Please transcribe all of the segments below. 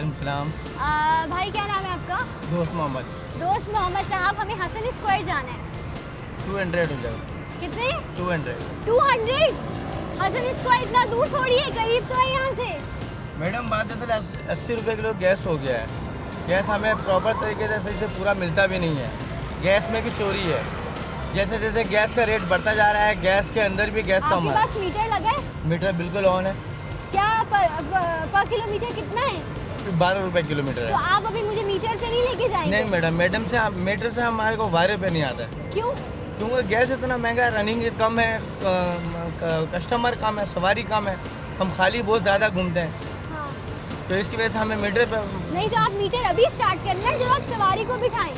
वालेकुम सलाम। भाई क्या नाम है आपका? दोस्त मोहम्मद। दोस्त मोहम्मद साहब, हमें हसन स्क्वायर जाना है। 200 हो जाएगा। कितने? 200। 200? हसन स्क्वायर इतना दूर थोड़ी है, करीब तो है यहाँ से। मैडम बात असल 80 रुपये किलो गैस हो गया है। गैस हमें प्रॉपर तरीके से सही से पूरा मिलता भी नहीं है। गैस में भी चोरी है। जैसे जैसे गैस का रेट बढ़ता जा रहा है, गैस के अंदर भी गैस कम आपके है। पास मीटर लगा है? मीटर बिल्कुल ऑन है। क्या पर किलोमीटर कितना है? 12 रुपये किलोमीटर तो है। आप अभी मुझे मीटर पे नहीं लेके जाएंगे? नहीं मैडम से मीटर से हमारे को 12 रुपये नहीं आता है। क्यों? क्योंकि गैस इतना महंगा है, रनिंग कम है, कस्टमर कम है, सवारी कम है, हम खाली बहुत ज़्यादा घूमते हैं, हाँ। तो इसकी वजह से हमें मीटर पे। नहीं तो आप मीटर अभी स्टार्ट करना जो आप सवारी को बिठाएं।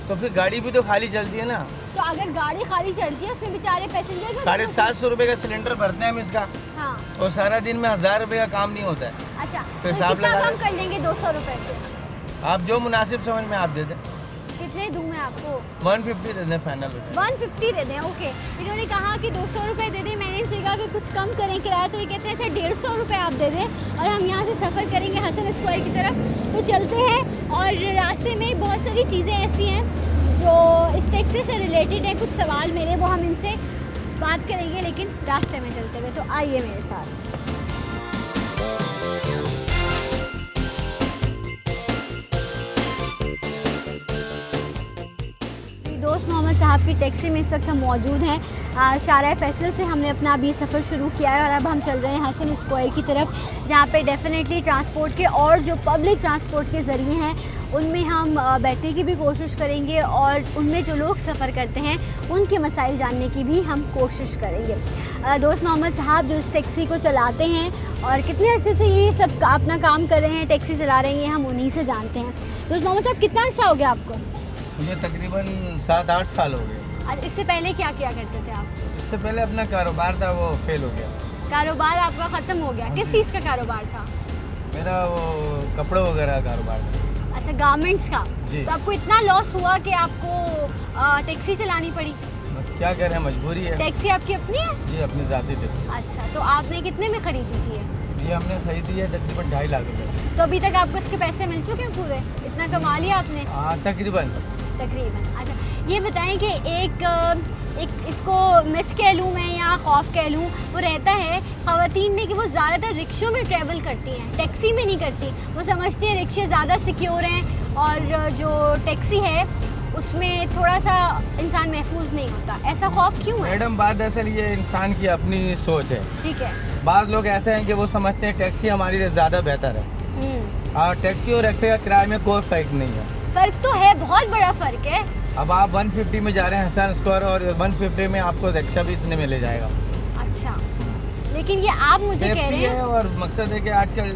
तो फिर गाड़ी भी तो खाली चलती है ना। तो अगर गाड़ी खाली चलती है उसमें बेचारे पैसेंजर 750 रुपये का सिलेंडर भरते हैं हम इसका, हाँ। और सारा दिन में 1000 रुपये का काम नहीं होता है। अच्छा तो तो हिसाब कितना लगा कम कर लेंगे 200 रुपए से? आप जो मुनासिब समझ में आप दे दें। कितने दूं मैं आपको? 150 दे दें फाइनल हो जाए। 150 दे दें, ओके। इन्होंने कहा कि 200 रुपये दे दें, मैंने इनसे कहा कि कुछ कम करें किराया, तो ये कहते हैं अच्छा 150 रुपये आप दे दें और हम यहाँ से सफ़र करेंगे हसन स्क्वायर की तरफ। तो चलते हैं और रास्ते में बहुत सारी चीज़ें ऐसी हैं जो इस टैक्सी से रिलेटेड है, कुछ सवाल मेरे वो हम इनसे बात करेंगे लेकिन रास्ते में चलते हुए। तो आइए मेरे साथ। दोस्त मोहम्मद साहब की टैक्सी में इस वक्त हम मौजूद हैं। शारा फैसल से हमने अपना अभी सफ़र शुरू किया है और अब हम चल रहे हैं हसन स्क्वायर की तरफ, जहाँ पे डेफिनेटली ट्रांसपोर्ट के और जो पब्लिक ट्रांसपोर्ट के ज़रिए हैं उनमें हम बैठने की भी कोशिश करेंगे और उनमें जो लोग सफ़र करते हैं उनके मसाइल जानने की भी हम कोशिश करेंगे। दोस्त मोहम्मद साहब जो इस टैक्सी को चलाते हैं और कितने अरसे से ये सब अपना काम कर रहे हैं, टैक्सी चला रहे हैं, हम उन्हीं से जानते हैं। दोस्त मोहम्मद साहब कितना अर्सा हो गया आपको? मुझे तकरीबन 7-8 साल हो गए। आज इससे पहले क्या किया करते थे आप? इससे पहले अपना कारोबार था वो फेल हो गया। कारोबार आपका ख़त्म हो गया? किस चीज़ का कारोबार था? मेरा वो कपड़े वगैरह का कारोबार था। अच्छा, गारमेंट्स का। जी। तो आपको इतना लॉस हुआ कि आपको टैक्सी चलानी पड़ी? बस क्या करें, मजबूरी है। टैक्सी आपकी अपनी है? जी अपनी ज़ाती टैक्सी। अच्छा, तो आपने कितने में ख़रीदी थी ये? ये हमने खरीदी है तकरीबन 2.5 लाख रुपये। तो अभी तक आपको इसके पैसे मिल चुके हैं पूरे? इतना कमा लिया आपने? हाँ तकरीबन। अच्छा, ये बताएं कि एक इसको मिथ कह लूँ मैं या खौफ कह लूँ, वो रहता है ख़वातीन में कि वो ज़्यादातर रिक्शों में ट्रैवल करती हैं, टैक्सी में नहीं करती। वो समझती हैं रिक्शे ज़्यादा सिक्योर हैं और जो टैक्सी है उसमें थोड़ा सा इंसान महफूज नहीं होता। ऐसा खौफ क्यों है? मैडम बात असल ये इंसान की अपनी सोच है। ठीक है। बाद लोग ऐसे हैं कि वो समझते हैं टैक्सी हमारे लिए ज़्यादा बेहतर है। और टैक्सी और रिक्शे का किराए में कोई फ़र्क नहीं है। फ़र्क तो है, बहुत बड़ा फ़र्क है। अब आप 150 में जा रहे हैं हसन स्क्वायर और 150 में आपको रिक्शा भी इतने में ले जाएगा। अच्छा, लेकिन ये आप मुझे कह रहे हैं। और मकसद है कि आजकल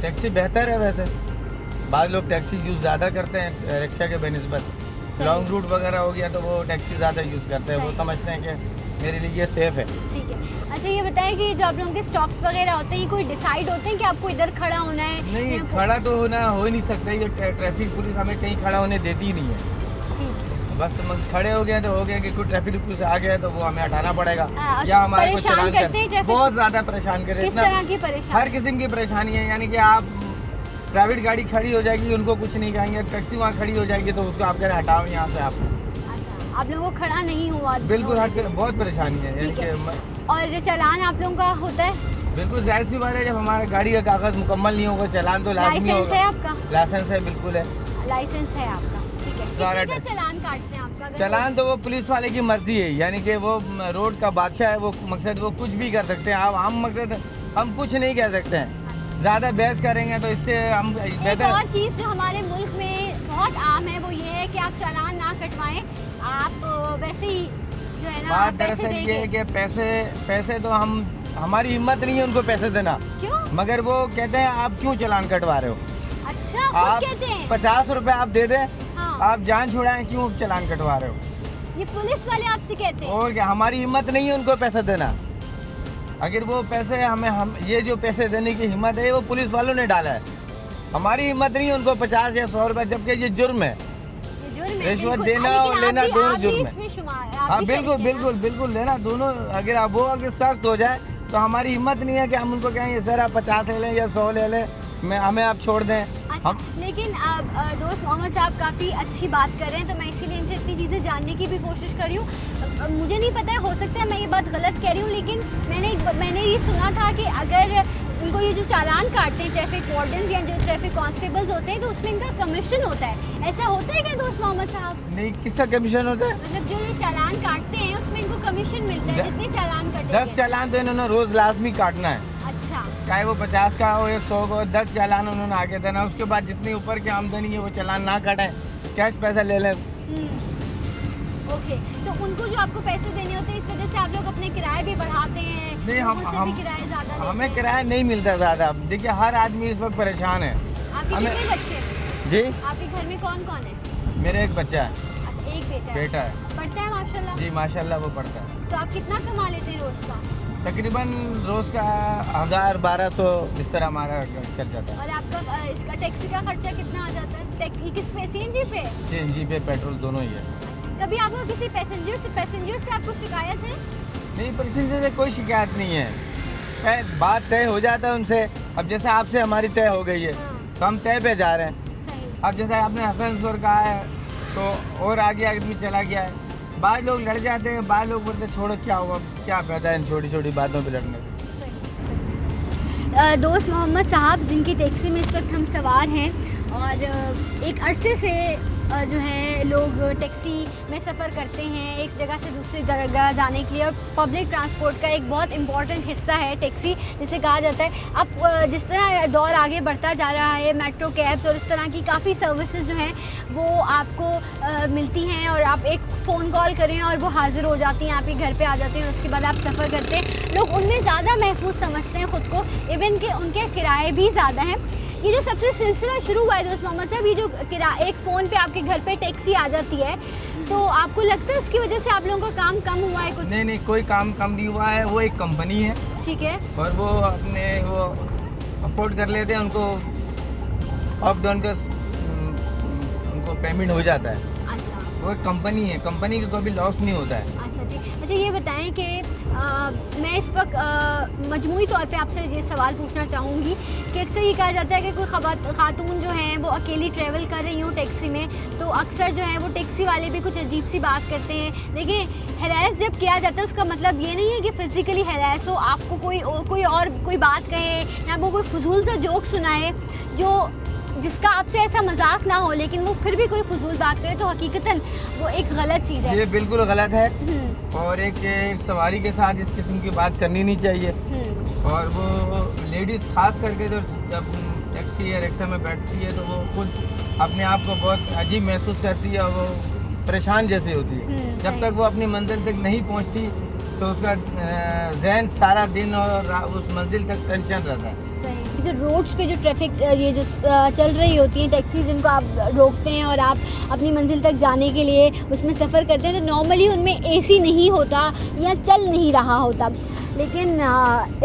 टैक्सी बेहतर है। वैसे बाद लोग टैक्सी यूज़ ज़्यादा करते हैं रिक्शा के बेनिस्बत। लॉन्ग रूट वगैरह हो गया तो वो टैक्सी ज़्यादा यूज़ करते हैं। वो समझते हैं कि मेरे लिए ये सेफ़ है। ठीक है। अच्छा ये बताएं कि जो आप लोगों के स्टॉप्स वगैरह होते हैं, कोई डिसाइड होते हैं कि आपको इधर खड़ा होना है? नहीं, खड़ा तो हो ही नहीं सकता। ये ट्रैफिक पुलिस हमें कहीं खड़ा होने देती ही नहीं है। ठीक। बस खड़े हो गए तो हो गया कि कोई ट्रैफिक पुलिस आ गया तो वो हमें हटाना पड़ेगा या हमारे को परेशान चलान करते हैं ट्रैफिक? बहुत ज़्यादा परेशान करे। किस तरह की परेशानी? हर किस्म की परेशानी है। यानी कि आप प्राइवेट गाड़ी खड़ी हो जाएगी उनको कुछ नहीं कहेंगे, टैक्सी वहाँ खड़ी हो जाएगी तो उसको आप कह रहे हटाओ यहाँ से। आप आप लोगों को खड़ा नहीं हुआ? बिल्कुल बहुत परेशानी है। यानी कि और चालान आप लोगों का होता है? बिल्कुल जाहिर सी बात है, जब हमारे गाड़ी का कागज मुकम्मल नहीं होगा चालान तो लाजमी होगा। लाइसेंस है आपका? लाइसेंस है, बिल्कुल है। लाइसेंस है आपका, ठीक है। कितने का चालान काटते हैं आपका? चालान तो वो पुलिस वाले की मर्जी है, यानी कि वो रोड का बादशाह है। वो मकसद वो कुछ भी कर सकते हैं। अब हम मकसद हम कुछ नहीं कह सकते हैं। ज़्यादा बहस करेंगे तो इससे हम एक और चीज़ जो हमारे मुल्क में बहुत आम है वो ये है कि आप चालान ना कटवाएं, आप वैसे ही जो है ना बात पैसे दरअसल ये है देंगे। कि पैसे तो हमारी हिम्मत नहीं है उनको पैसे देना। क्यों? मगर वो कहते हैं आप क्यों चालान कटवा रहे हो? अच्छा, आप खुद कहते हैं? 50 रुपए आप दे दें, हाँ। आप जान छुड़ाएं, क्यों चालान कटवा रहे हो? ये पुलिस वाले आपसे कहते हैं? और क्या, हमारी हिम्मत नहीं है उनको पैसे देना। अगर वो पैसे हम ये जो पैसे देने की हिम्मत है वो पुलिस वालों ने डाला है। हमारी हिम्मत नहीं है उनको 50 या 100 रुपए, जबकि ये जुर्म है। रिश्वत देना और लेना दोनों जुर्म है। हाँ बिल्कुल लेना दोनों। अगर आप वो अगर सख्त हो जाए तो हमारी हिम्मत नहीं है कि हम उनको कहें सर आप 50 ले लें या 100 ले लें। हमें आप छोड़ दें। अच्छा, लेकिन दोस्त मोहम्मद साहब काफ़ी अच्छी बात कर रहे हैं, तो मैं इसीलिए इनसे इतनी चीज़ें जानने की भी कोशिश कर रही हूँ। मुझे नहीं पता है, हो सकता है मैं ये बात गलत कह रही हूँ, लेकिन मैंने ये सुना था कि अगर उनको ये जो चालान काटते हैं ट्रैफिक वार्डन या जो ट्रैफिक कांस्टेबल्स होते हैं, तो उसमें इनका कमीशन होता है। ऐसा होता है क्या दोस्त मोहम्मद साहब? नहीं, किसका कमीशन होता है? मतलब जो ये चालान काटते हैं उसमें इनको कमीशन मिलता है, जितने चालान कटे। 10 चालान तो इन्होंने रोज लाजमी काटना है, अच्छा, चाहे वो 50 का हो या 100 का हो। 10 चालान उन्होंने आगे देना, उसके बाद जितनी ऊपर की आमदनी है वो चालान ना काटें, कैश पैसा ले लें। ओके, तो उनको जो आपको पैसे देने होते हैं, इस वजह से आप लोग अपने किराए भी बढ़ाते हैं? नहीं, उनसे भी किराए ज़्यादा लेते हैं? हमें किराया नहीं मिलता ज़्यादा। देखिए, हर आदमी इस वक्त परेशान है। आपके हमें- कितने बच्चे हैं? जी, आपके घर में कौन कौन है? मेरे एक बच्चा है, अच्छा, एक बेटा है। बेटा है। पढ़ता है माशाल्लाह? जी माशाल्लाह, वो पढ़ता है। तो आप कितना कमा लेते हैं रोज का? तकरीबन रोज का 1000-1200 इस तरह हमारा चल जाता है। और आपका इसका टैक्सी का खर्चा कितना आ जाता है? ये किस पे, सीएनजी पे? सीएनजी पे, पेट्रोल दोनों ही है। कभी आपको किसी पैसेंजर से आपको शिकायत है? नहीं, पैसेंजर से कोई शिकायत नहीं है। बात तय हो जाता है उनसे। अब जैसे आपसे हमारी तय हो गई है, हाँ। तो हम तय पे जा रहे हैं। सही। अब जैसे आपने हसनपुर कहा है, तो और आगे आदमी चला गया है। बाद लोग लड़ जाते हैं, बाद लोग बोलते हैं छोड़ो, क्या हुआ, क्या फायदा है इन छोटी छोटी बातों पे लड़ने से। दोस्त मोहम्मद साहब जिनकी टैक्सी में इस वक्त हम सवार हैं, और एक अरसे से जो है लोग टैक्सी में सफ़र करते हैं एक जगह से दूसरी जगह जाने के लिए, और पब्लिक ट्रांसपोर्ट का एक बहुत इम्पॉर्टेंट हिस्सा है टैक्सी, जिसे कहा जाता है। अब जिस तरह दौर आगे बढ़ता जा रहा है, मेट्रो कैब्स और इस तरह की काफ़ी सर्विसेज जो हैं वो आपको मिलती हैं, और आप एक फ़ोन कॉल करें और वो हाज़िर हो जाती हैं, आपके घर पे आ जाती हैं, और उसके बाद आप सफ़र करते हैं। लोग उनमें ज़्यादा महफूज समझते हैं ख़ुद को, इवन के उनके किराए भी ज़्यादा हैं। ये जो सबसे सिलसिला शुरू हुआ है दोस्त मोहम्मद साहब, ये जो एक फ़ोन पे आपके घर पे टैक्सी आ जाती है, तो आपको लगता है उसकी वजह से आप लोगों का काम कम हुआ है कुछ? नहीं, कोई काम कम नहीं हुआ है। वो एक कंपनी है, ठीक है, और वो अपने वो अफोर्ड कर लेते हैं, उनको अप डाउन का उनको पेमेंट हो जाता है। अच्छा, वो एक कंपनी है, कंपनी का कोई भी लॉस नहीं होता है। अच्छा ठीक। अच्छा, ये बताएं कि मैं इस वक्त मजमूई तौर पे आपसे ये सवाल पूछना चाहूँगी कि अक्सर ये कहा जाता है कि कोई खातून जो हैं वो अकेली ट्रैवल कर रही हूँ टैक्सी में, तो अक्सर जो है वो टैक्सी वाले भी कुछ अजीब सी बात करते हैं। देखिए, हैरेस जब किया जाता है उसका मतलब ये नहीं है कि फ़िज़िकली हैरेस हो, आपको कोई बात कहे या आपको कोई फजूल सा जोक सुनाए जिसका आपसे ऐसा मजाक ना हो, लेकिन वो फिर भी कोई फजूल बात करे, तो हकीकतन वो एक गलत चीज़ है। ये बिल्कुल गलत है, और एक सवारी के साथ इस किस्म की बात करनी नहीं चाहिए। और वो लेडीज़ खास करके तो जब टैक्सी या रिक्शा में बैठती है तो वो खुद अपने आप को बहुत अजीब महसूस करती है, और वो परेशान जैसी होती है। जब तक वो अपनी मंजिल तक नहीं पहुंचती तो उसका जहन सारा दिन और उस मंजिल तक टेंशन रहता है। सही। जो रोड्स पे जो ट्रैफिक ये जो चल रही होती हैं टैक्सी, जिनको आप रोकते हैं और आप अपनी मंजिल तक जाने के लिए उसमें सफ़र करते हैं, तो नॉर्मली उनमें एसी नहीं होता या चल नहीं रहा होता, लेकिन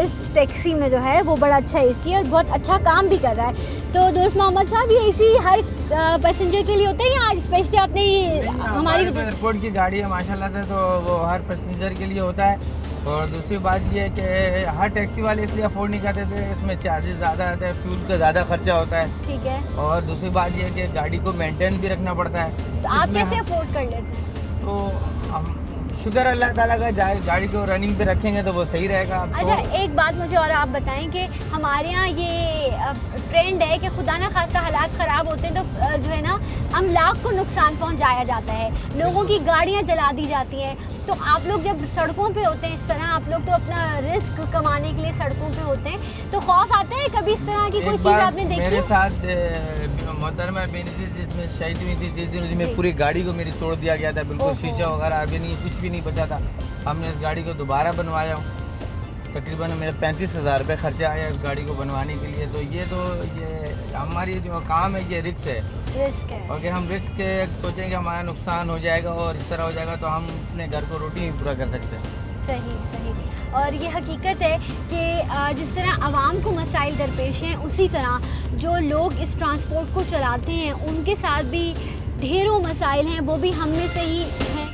इस टैक्सी में जो है वो बड़ा अच्छा एसी है और बहुत अच्छा काम भी कर रहा है। तो दोस्त मोहम्मद साहब, ये एसी हर पैसेंजर के लिए होता है या स्पेशली आपने ये हमारी एयरपोर्ट की गाड़ी है माशाल्लाह से, तो वो हर पैसेंजर के लिए होता है। और दूसरी बात ये है कि हर टैक्सी वाले इसलिए अफोर्ड नहीं करते थे, इसमें चार्जेस ज़्यादा आते हैं, फ्यूल का ज़्यादा खर्चा होता है। ठीक है। और दूसरी बात ये है कि गाड़ी को मेंटेन भी रखना पड़ता है। तो आप कैसे अफोर्ड कर लेते हैं? तो हम शुक्र अल्लाह ताला का, गाड़ी को रनिंग पे रखेंगे तो वो सही रहेगा। अच्छा, एक बात मुझे और आप बताएं कि हमारे यहाँ ये ट्रेंड है कि खुदा ना खास्ता हालात ख़राब होते हैं तो जो है ना अमलाक को नुकसान पहुंचाया जाता है, लोगों की गाड़ियाँ जला दी जाती हैं। तो आप लोग जब सड़कों पे होते हैं इस तरह, आप लोग तो अपना रिस्क कमाने के लिए सड़कों पे होते हैं, तो खौफ आता है कभी इस तरह की कोई चीज़ आपने देखी? मेरे साथ मोहतरमा बेनज़ीर जिसमें शहीद हुई थी, जिस दिन में पूरी गाड़ी को मेरी तोड़ दिया गया था, बिल्कुल शीशा वगैरह अभी नहीं, कुछ भी नहीं बचा था। हमने इस गाड़ी को दोबारा बनवाया, तकरीबन मेरे 35,000 रुपये खर्चा आया इस गाड़ी को बनवाने के लिए। तो ये हमारी जो काम है ये रिस्क है। और अगर हम रिस्क के सोचेंगे हमारा नुकसान हो जाएगा और इस तरह हो जाएगा, तो हम अपने घर को रोटी नहीं पूरा कर सकते। सही सही। और ये हकीकत है कि जिस तरह आवाम को मसाइल दरपेश हैं, उसी तरह जो लोग इस ट्रांसपोर्ट को चलाते हैं उनके साथ भी ढेरों मसाइल हैं, वो भी हम में से ही हैं।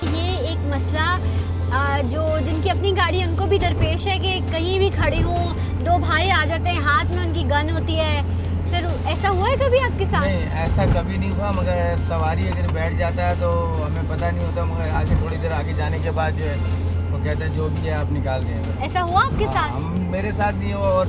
ये एक मसला जो जिनकी अपनी गाड़ी उनको भी दरपेश है कि कहीं भी खड़े हों, दो भाई आ जाते हैं, हाथ में उनकी गन होती है, फिर ऐसा हुआ है कभी आपके साथ? नहीं, ऐसा कभी नहीं हुआ, मगर सवारी अगर बैठ जाता है तो हमें पता नहीं होता, मगर आगे थोड़ी देर आगे जाने के बाद जो है वो कहते हैं जो भी है आप निकाल दें। ऐसा हुआ आपके साथ? हम मेरे साथ नहीं हुआ और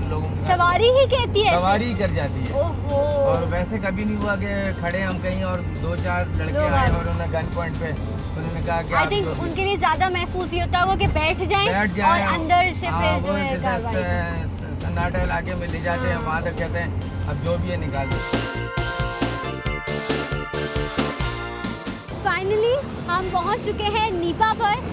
लोगों के साथ सवारी ही कहती है ऐसे? सवारी ही कर जाती है। ओहो। और वैसे कभी नहीं हुआ कि खड़े हम कहीं और 2-4 लड़के लोग आए आए। और उन्होंने गन पॉइंट पे उन्होंने कहा कि आई आप थिंक जो भी- उनके लिए ज्यादा महफूज ये होता होगा कि बैठ जाएं और अंदर से फिर जो है कार्रवाई करें। सन्नाटा इलाके में ले जाते हैं, वहाँ तक कहते हैं अब जो भी है निकाल दो। फाइनली हम पहुंच चुके हैं नीपा पर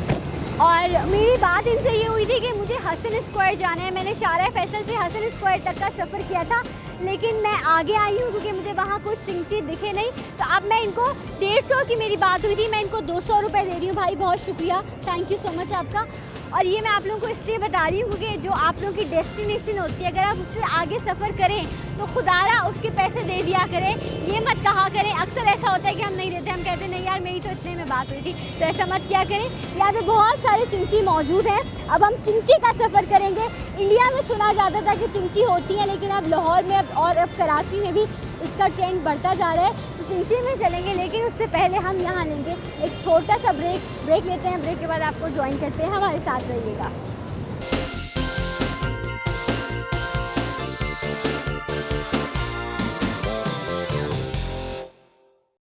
और मेरी बात इनसे ये हुई थी कि मुझे हसन स्क्वायर जाना है। मैंने शारा फैसल से हसन स्क्वायर तक का सफ़र किया था, लेकिन मैं आगे आई हूँ क्योंकि मुझे वहाँ कुछ चिंची दिखे नहीं। तो अब मैं इनको 150 की मेरी बात हुई थी, मैं इनको 200 रुपये दे रही हूँ। भाई बहुत शुक्रिया, थैंक यू सो मच आपका। और ये मैं आप लोगों को इसलिए बता रही हूँ क्योंकि जो आप लोगों की डेस्टिनेशन होती है, अगर आप उससे आगे सफ़र करें तो खुदारा उसके पैसे दे दिया करें, ये मत कहा करें। अक्सर ऐसा होता है कि हम नहीं देते, हम कहते हैं नहीं यार मेरी तो इतने में बात हुई थी, तो ऐसा मत किया करें। यहाँ पे बहुत सारे चिंची मौजूद हैं। अब हम चिंची का सफ़र करेंगे। इंडिया में सुना जाता था कि चिंची होती है, लेकिन अब लाहौर में अब कराची में भी इसका ट्रेंड बढ़ता जा रहा है, तो चिंची में चलेंगे। लेकिन उससे पहले हम यहाँ लेंगे एक छोटा सा ब्रेक लेते हैं। ब्रेक के बाद आपको ज्वाइन करते हैं, हमारे साथ रहिएगा।